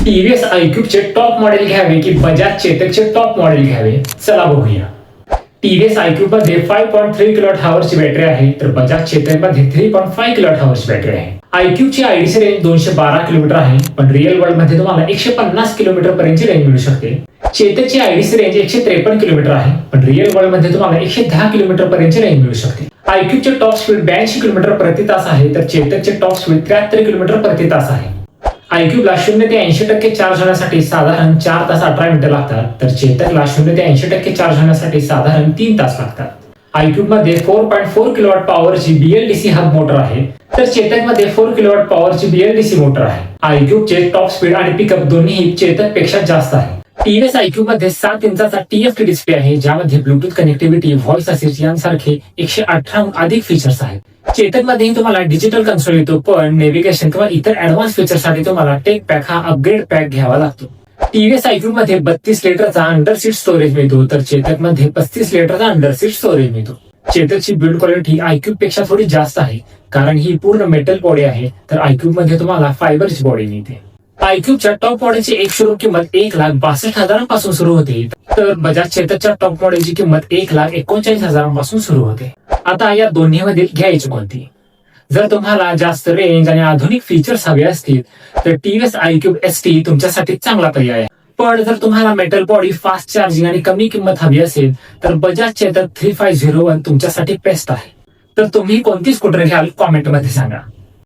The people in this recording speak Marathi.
टीव्हीएस आयक्यूबचे टॉप मॉडेल घ्यावे की बजाज चेतकचे टॉप मॉडेल घ्यावे, चला बघूया. टीव्हीएस आयक्यूब मध्ये 5.3 किलोवॅट हॉवरची बॅटरी आहे, तर बजाज चेतक मध्ये 3.5 किलोवॅट हॉवरची बॅटरी आहे. आयक्यूबची आयडीसी रेंज 212 किलोमीटर आहे, पण रिअल वर्ल्ड मध्ये तुम्हाला 150 किलोमीटर पर्यंतची रेंज मिळू शकते. चेतकची आयडीसी रेंज 153 किलोमीटर आहे, पण रिअल वर्ल्ड मध्ये तुम्हाला 110 किलोमीटर पर्यंतची रेंज मिळू शकते. आयक्यूबचे टॉप स्पीड 82 किलोमीटर प्रति तास आहे, तर चेतकचे टॉप स्पीड 73 किलोमीटर प्रति तास आहे. आयक्यूबला 0 ते 80% चार्ज होण्यासाठी साधारण 4 तास 18 मिनिटं लागतात, तर चेतकला 0 ते 80% चार्ज होण्यासाठी साधारण 3 तास लागतात. आयक्यूब मध्ये 4.4 किलोवॅट पॉवरची BLDC हब मोटर आहे, तर चेतक मध्ये 4 किलोवॅट पॉवरची BLDC मोटर आहे. आयक्यूबचे टॉप स्पीड आणि पिकअप दोन्ही चेतक पेक्षा जास्त आहे. टीव्हीएस आयक्यूब मध्ये 7 इंचाचा TFT डिस्प्ले आहे, ज्यामध्ये ब्लूटूथ कनेक्टिव्हिटी, व्हॉइस असिस्ट यांसारखे 118 अधिक फीचर्स आहेत. चेतक मध्येही तुम्हाला डिजिटल कन्सोल येतो, पण नेव्हिगेशन किंवा इतर ऍडव्हान्स फीचर साठी तुम्हाला टेक पॅक हा अपग्रेड पॅक घ्यावा लागतो. टीव्हीएस आयक्यूब मध्ये 32 लिटरचा अंडर सीट स्टोरेज मिळतो, तर चेतक मध्ये 35 लिटरचा अंडर सीट स्टोरेज मिळतो. चेतकची बिल्ड क्वालिटी आयक्यूब पेक्षा थोडी जास्त आहे, कारण ही पूर्ण मेटल बॉडी आहे, तर आयक्यूब मध्ये तुम्हाला फायबरची बॉडी मिळते. आयक्यूबच्या टॉप मॉडेलची एक सुरू किंमत 1,62,000 सुरू होते, तर बजाज चेतकच्या टॉप मॉडेलची किंमत 1,39,000 सुरू होते. आता या दोन्ही मधील घ्यायची कोणती? जर तुम्हाला जास्त रेंज आणि आधुनिक फीचर्स हवे असतील तर टीव्हीएस आयक्यूब ST तुमच्यासाठी चांगला पर्याय आहे. पण जर तुम्हाला मेटल बॉडी, फास्ट चार्जिंग आणि कमी किंमत हवी असेल तर बजाज चेतक 3501 तुमच्यासाठी बेस्ट आहे. तर तुम्ही कोणती स्कूटर घ्याल कॉमेंट मध्ये सांगा.